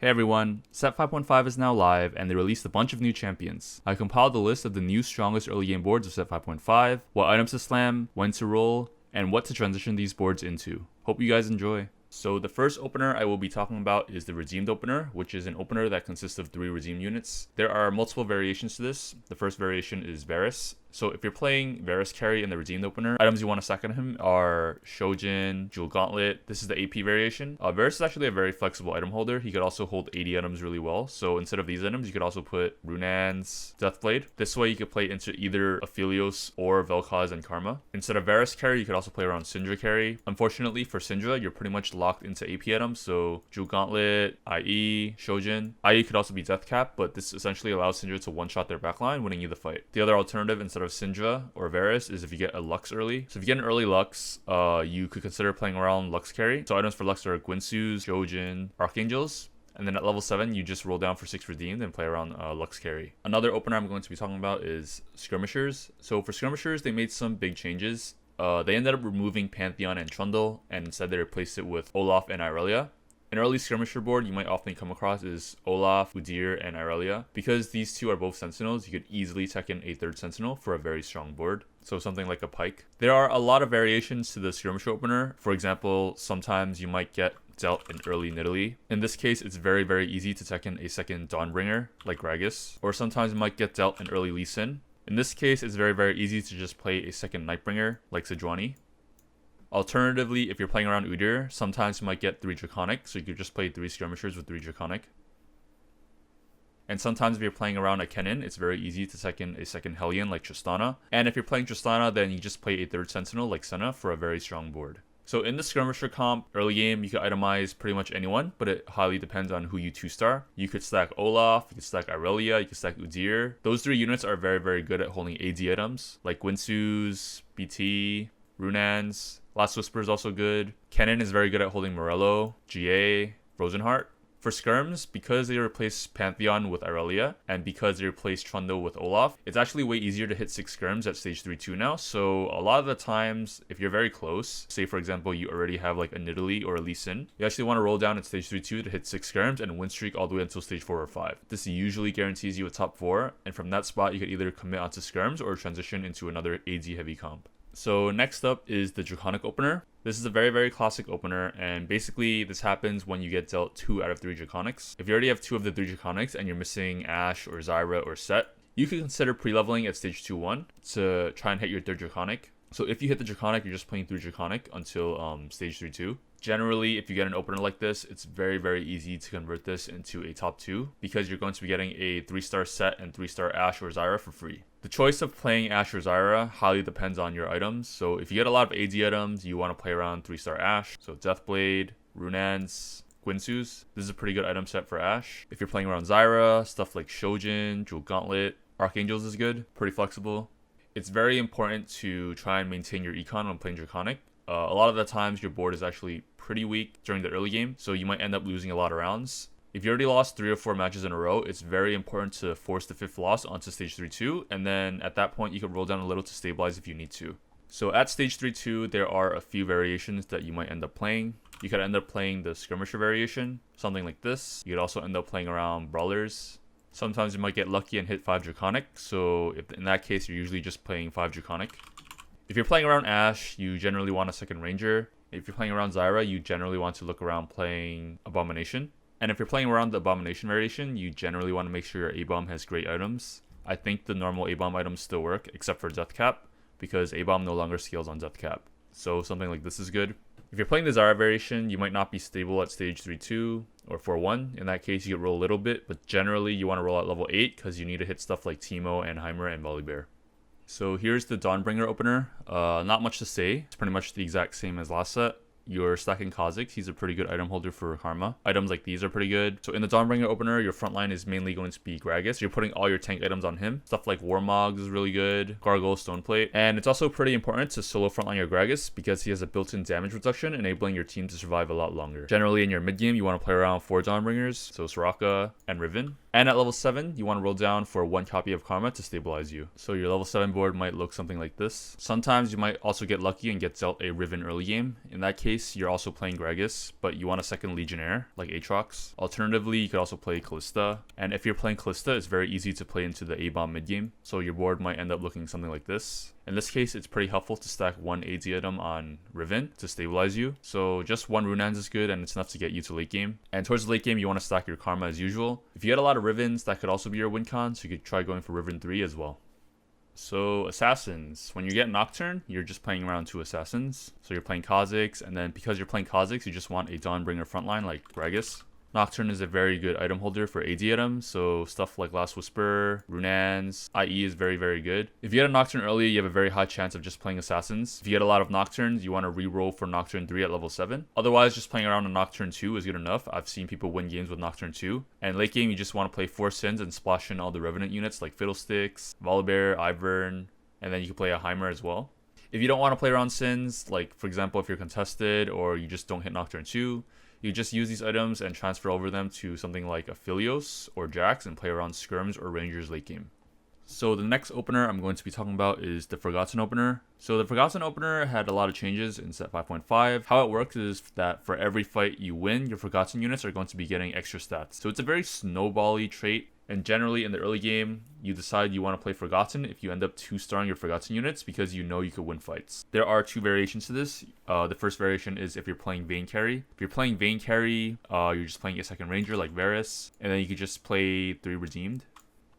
Hey everyone, Set 5.5 is now live and they released a bunch of new champions. I compiled a list of the new strongest early game boards of Set 5.5, what items to slam, when to roll, and what to transition these boards into. Hope you guys enjoy. So the first opener I will be talking about is the Redeemed opener, which is an opener that consists of 3 redeemed units. There are multiple variations to this. The first variation is Varus. So if you're playing Varus carry in the Redeemed opener, items you want to stack on him are Shojin, Jewel Gauntlet. This is the AP variation. Varus is actually a very flexible item holder. He could also hold 80 items really well. So instead of these items, you could also put Runan's Deathblade. This way you could play into either Aphelios or Vel'Koz and Karma. Instead of Varus carry, you could also play around Syndra carry. Unfortunately for Syndra, you're pretty much locked into AP items. So Jewel Gauntlet, IE, Shojin. IE could also be Death Cap, but this essentially allows Syndra to one-shot their backline, winning you the fight. The other alternative instead of Syndra or Varus is if you get a Lux early. So if you get an early Lux, you could consider playing around Lux carry. So items for Lux are Guinsoo's, Shojin, Archangels. And then at level 7, you just roll down for 6 redeemed and play around Lux carry. Another opener I'm going to be talking about is Skirmishers. So for Skirmishers, they made some big changes. They ended up removing Pantheon and Trundle, and instead they replaced it with Olaf and Irelia. An early skirmisher board you might often come across is Olaf, Udyr, and Irelia. Because these two are both Sentinels, you could easily tech in a 3rd Sentinel for a very strong board. So something like a Pike. There are a lot of variations to the skirmisher opener. For example, sometimes you might get dealt an early Nidalee. In this case, it's very easy to tech in a 2nd Dawnbringer, like Gragas. Or sometimes you might get dealt an early LEESIN. In this case, it's very easy to just play a 2nd Nightbringer, like Sejuani. Alternatively, if you're playing around Udyr, sometimes you might get 3 Draconic, so you could just play 3 Skirmishers with 3 Draconic. And sometimes if you're playing around a Kennen, it's very easy to tech in a 2nd Hellion like Tristana. And if you're playing Tristana, then you just play a 3rd Sentinel like Senna for a very strong board. So in the Skirmisher comp, early game, you could itemize pretty much anyone, but it highly depends on who you 2-star. You could stack Olaf, you could stack Irelia, you could stack Udyr. Those 3 units are very good at holding AD items, like Guinsoo's, BT, Runan's. Last Whisper is also good. Kennen is very good at holding Morello, GA, Rosenheart. For Skirms, because they replace Pantheon with Irelia, and because they replace Trundle with Olaf, it's actually way easier to hit 6 Skirms at stage 3-2 now. So a lot of the times, if you're very close, say for example you already have like a Nidalee or a LEESIN, you actually want to roll down at stage 3-2 to hit 6 Skirms and win streak all the way until stage 4 or 5. This usually guarantees you a top 4, and from that spot you could either commit onto Skirms or transition into another AD heavy comp. So next up is the Draconic opener. This is a very classic opener, and basically this happens when you get dealt 2 out of 3 Draconics. If you already have 2 of the 3 Draconics and you're missing Ashe or ZYRA or Set, you could consider pre-leveling at stage 2-1 to try and hit your 3rd Draconic. So if you hit the Draconic, you're just playing 3 Draconic until stage 3-2. Generally, if you get an opener like this, it's very easy to convert this into a top 2 because you're going to be getting a 3-star Set and 3-star Ashe or ZYRA for free. The choice of playing Ashe or ZYRA highly depends on your items. So if you get a lot of AD items, you want to play around 3-star Ashe. So Deathblade, Runan's, Guinsoo's. This is a pretty good item set for Ashe. If you're playing around ZYRA, stuff like Shojin, Jewel Gauntlet, Archangels is good, pretty flexible. It's very important to try and maintain your econ when playing Draconic. A lot of the times your board is actually pretty weak during the early game, so you might end up losing a lot of rounds. If you already lost 3 or 4 matches in a row, it's very important to force the 5th loss onto stage 3-2, and then at that point you can roll down a little to stabilize if you need to. So at stage 3-2, there are a few variations that you might end up playing. You could end up playing the Skirmisher variation, something like this. You could also end up playing around Brawlers. Sometimes you might get lucky and hit 5 Draconic, so if in that case you're usually just playing 5 Draconic. If you're playing around Ashe, you generally want a 2nd Ranger. If you're playing around ZYRA, you generally want to look around playing Abomination. And if you're playing around the Abomination variation, you generally want to make sure your ABOM has great items. I think the normal ABOM items still work, except for Death Cap, because ABOM no longer scales on Death Cap. So something like this is good. If you're playing the ZYRA variation, you might not be stable at stage 3-2 or 4-1. In that case, you could roll a little bit, but generally you want to roll at level 8 because you need to hit stuff like Teemo and Heimer and Volibear. So here's the Dawnbringer opener. Not much to say. It's pretty much the exact same as last set. You're stacking Kha'Zix. He's a pretty good item holder for Karma. Items like these are pretty good. So in the Dawnbringer opener, your front line is mainly going to be Gragas. You're putting all your tank items on him. Stuff like Warmogs is really good. Gargoyle, Stoneplate. And it's also pretty important to solo frontline your Gragas because he has a built-in damage reduction, enabling your team to survive a lot longer. Generally in your mid game, you want to play around 4 Dawnbringers. So Soraka and Riven. And at level 7, you want to roll down for 1 copy of Karma to stabilize you. So your level 7 board might look something like this. Sometimes you might also get lucky and get dealt a Riven early game. In that case, you're also playing Gragas, but you want a second Legionnaire, like Aatrox. Alternatively, you could also play Kalista. And if you're playing Kalista, it's very easy to play into the ABOM mid game. So your board might end up looking something like this. In this case, it's pretty helpful to stack 1 AD item on Riven to stabilize you. So just 1 Runans is good and it's enough to get you to late game. And towards the late game, you want to stack your Karma as usual. If you get a lot of Rivens, that could also be your win con, so you could try going for Riven 3 as well. So Assassins, when you get Nocturne, you're just playing around 2 Assassins. So you're playing Kha'Zix, and then because you're playing Kha'Zix, you just want a Dawnbringer frontline like Gragas. Nocturne is a very good item holder for AD items, so stuff like Last Whisper, Runans, IE is very, very good. If you get a Nocturne early, you have a very high chance of just playing Assassins. If you get a lot of Nocturnes, you want to re-roll for Nocturne 3 at level 7. Otherwise, just playing around a Nocturne 2 is good enough. I've seen people win games with Nocturne 2. And late game, you just want to play 4 Sins and splash in all the Revenant units like Fiddlesticks, Volibear, Ivern, and then you can play a Heimer as well. If you don't want to play around Sins, like for example, if you're contested or you just don't hit Nocturne 2, you just use these items and transfer over them to something like a Philios or Jax and play around Skirms or Rangers late game. So the next opener I'm going to be talking about is the Forgotten opener. So the Forgotten opener had a lot of changes in set 5.5. How it works is that for every fight you win, your Forgotten units are going to be getting extra stats. So it's a very snowbally trait. And generally in the early game, you decide you want to play Forgotten if you end up 2-starring your Forgotten units because you know you could win fights. There are 2 variations to this. The first variation is if you're playing Vayne carry. If you're playing Vayne carry, you're just playing a second Ranger like Varus, and then you could just play 3 Redeemed.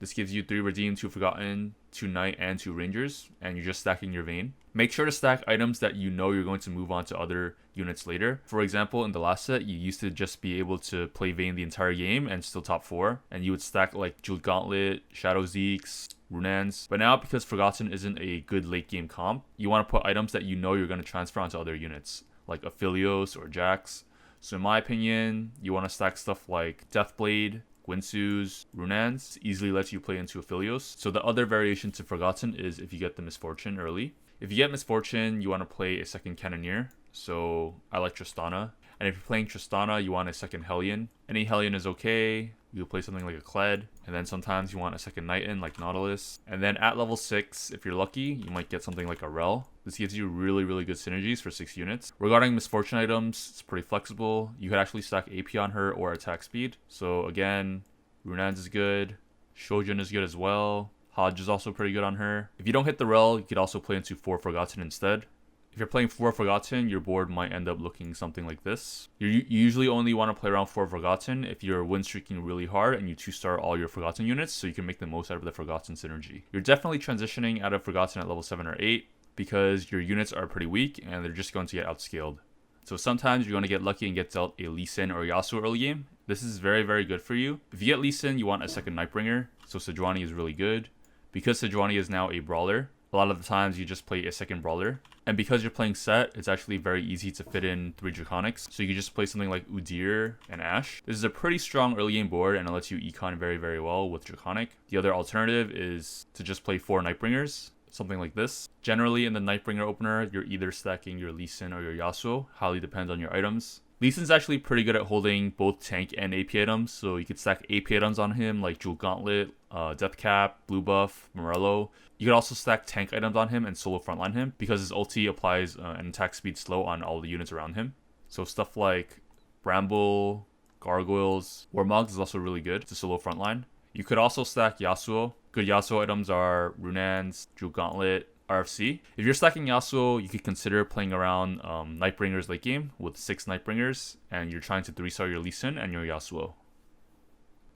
This gives you 3 Redeemed, 2 Forgotten, 2 Knight, and 2 Rangers, and you're just stacking your Vayne. Make sure to stack items that you know you're going to move on to other units later. For example, in the last set, you used to just be able to play Vayne the entire game and still top 4, and you would stack like Jeweled Gauntlet, Shadow Zeeks, Runans. But now, because Forgotten isn't a good late game comp, you want to put items that you know you're going to transfer onto other units, like Aphelios or Jax. So in my opinion, you want to stack stuff like Deathblade, Guinsoo's, Runans easily lets you play into Aphelios. So the other variation to Forgotten is if you get the Misfortune early. If you get Misfortune, you want to play a second Cannoneer. So I like Tristana. And if you're playing Tristana, you want a second Hellion. Any Hellion is okay. You can play something like a Kled. And then sometimes you want a second Knight in like Nautilus. And then at level 6, if you're lucky, you might get something like a Rel. This gives you really, really good synergies for 6 units. Regarding Misfortune items, it's pretty flexible. You could actually stack AP on her or attack speed. So again, Runans is good. Shojin is good as well. Hodge is also pretty good on her. If you don't hit the Rel, you could also play into 4 Forgotten instead. If you're playing 4 Forgotten, your board might end up looking something like this. You usually only want to play around 4 Forgotten if you're win streaking really hard and you 2-star all your Forgotten units so you can make the most out of the Forgotten synergy. You're definitely transitioning out of Forgotten at level 7 or 8 because your units are pretty weak and they're just going to get outscaled. So sometimes you're going to get lucky and get dealt a LEESIN or YASUO early game. This is very, very good for you. If you get LEESIN, you want a second Nightbringer. So Sejuani is really good. Because Sejuani is now a brawler, a lot of the times you just play a second brawler. And because you're playing set, it's actually very easy to fit in 3 Draconics. So you can just play something like Udyr and Ashe. This is a pretty strong early game board and it lets you econ very, very well with Draconic. The other alternative is to just play 4 Nightbringers, something like this. Generally in the Nightbringer opener, you're either stacking your LEESIN or your YASUO. Highly depends on your items. LEESIN's actually pretty good at holding both tank and AP items, so you could stack AP items on him like Jewel Gauntlet, Deathcap, Blue Buff, Morello. You could also stack tank items on him and solo frontline him because his ulti applies an attack speed slow on all the units around him. So stuff like Bramble, Gargoyles, Warmogs is also really good to solo frontline. You could also stack Yasuo. Good Yasuo items are Runans, Jewel Gauntlet, RFC. If you're stacking Yasuo, you could consider playing around Nightbringers late game with 6 Nightbringers, and you're trying to 3-star your LEESIN and your Yasuo.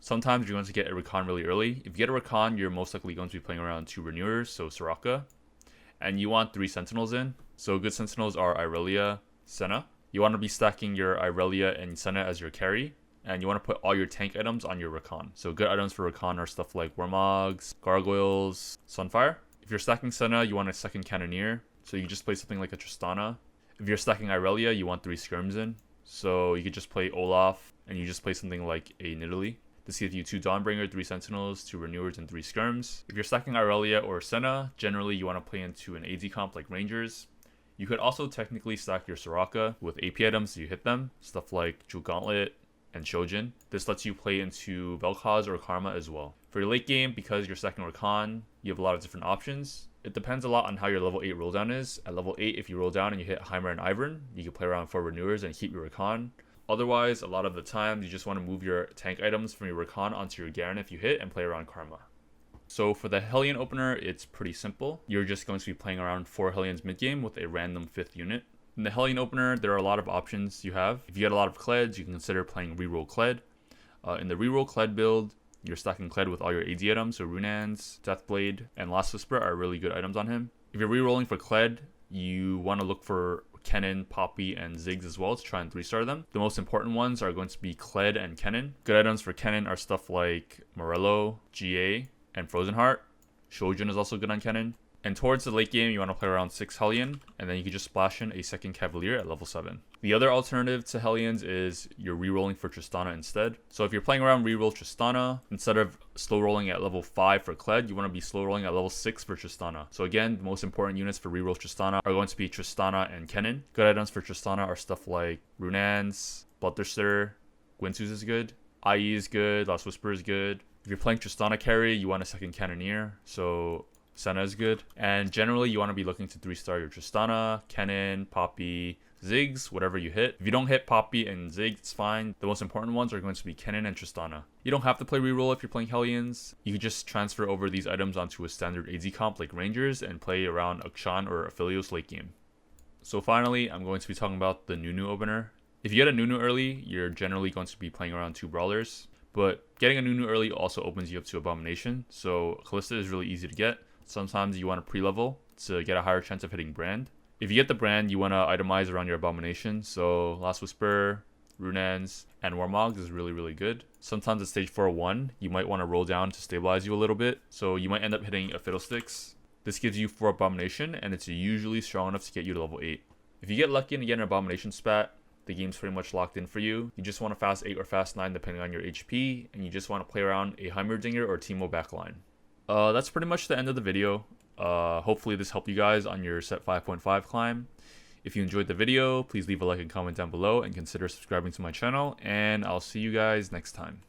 Sometimes you're going to get a Rakan really early. If you get a Rakan, you're most likely going to be playing around 2 Renewers, so Soraka. And you want 3 Sentinels in. So good Sentinels are Irelia, Senna. You want to be stacking your Irelia and Senna as your carry. And you want to put all your tank items on your Rakan. So good items for Rakan are stuff like Warmogs, Gargoyles, Sunfire. If you're stacking Senna, you want a second Cannoneer. So you can just play something like a Tristana. If you're stacking Irelia, you want 3 Skirms in. So you could just play Olaf, and you just play something like a Nidalee. This gives you 2 Dawnbringer, 3 Sentinels, 2 Renewers, and 3 Skirms. If you're stacking Irelia or Senna, generally you want to play into an AD comp like Rangers. You could also technically stack your Soraka with AP items so you hit them. Stuff like Jewel Gauntlet and Shojin. This lets you play into Vel'Koz or Karma as well. For your late game, because you're second Rakan, you have a lot of different options. It depends a lot on how your level 8 roll down is. At level 8, if you roll down and you hit Heimer and Ivern, you can play around 4 Renewers and keep your Rakan. Otherwise, a lot of the time, you just want to move your tank items from your Rakan onto your Garen if you hit and play around Karma. So for the Hellion opener, it's pretty simple. You're just going to be playing around 4 Hellions mid-game with a random 5th unit. In the Hellion opener, there are a lot of options you have. If you get a lot of Kleds, you can consider playing reroll Kled. In the reroll Kled build, you're stacking Kled with all your AD items, so Runans, Deathblade, and Last Whisper are really good items on him. If you're rerolling for Kled, you want to look for Kennen, Poppy, and Ziggs as well to try and 3-star them. The most important ones are going to be Kled and Kennen. Good items for Kennen are stuff like Morello, GA, and Frozen Heart. Shojin is also good on Kennen. And towards the late game, you want to play around 6 Hellion, and then you can just splash in a second Cavalier at level 7. The other alternative to Hellions is you're rerolling for Tristana instead. So if you're playing around reroll Tristana, instead of slow rolling at level 5 for Kled, you want to be slow rolling at level 6 for Tristana. So again, the most important units for reroll Tristana are going to be Tristana and Kennen. Good items for Tristana are stuff like Runans, Bloodthirster, Gwynsu's is good, IE is good, Last Whisper is good. If you're playing Tristana carry, you want a second Cannoneer, so Senna is good. And generally, you want to be looking to 3-star your Tristana, Kennen, Poppy, Ziggs, whatever you hit. If you don't hit Poppy and Ziggs, it's fine. The most important ones are going to be Kennen and Tristana. You don't have to play reroll if you're playing Hellions. You can just transfer over these items onto a standard AZ comp like Rangers and play around Akshan or Aphelios late game. So finally, I'm going to be talking about the NUNU opener. If you get a NUNU early, you're generally going to be playing around 2 Brawlers. But getting a NUNU early also opens you up to Abomination, so Kalista is really easy to get. Sometimes you want to pre-level to get a higher chance of hitting Brand. If you get the Brand, you want to itemize around your Abomination, so Last Whisper, Runans, and Warmog is really good. Sometimes at stage 401, you might want to roll down to stabilize you a little bit, so you might end up hitting a Fiddlesticks. This gives you 4 Abomination, and it's usually strong enough to get you to level 8. If you get lucky and get an Abomination spat, the game's pretty much locked in for you. You just want to fast 8 or fast 9 depending on your HP, and you just want to play around a Heimerdinger or Teemo backline. That's pretty much the end of the video. Hopefully this helped you guys on your set 5.5 climb. If you enjoyed the video, please leave a like and comment down below and consider subscribing to my channel, and I'll see you guys next time.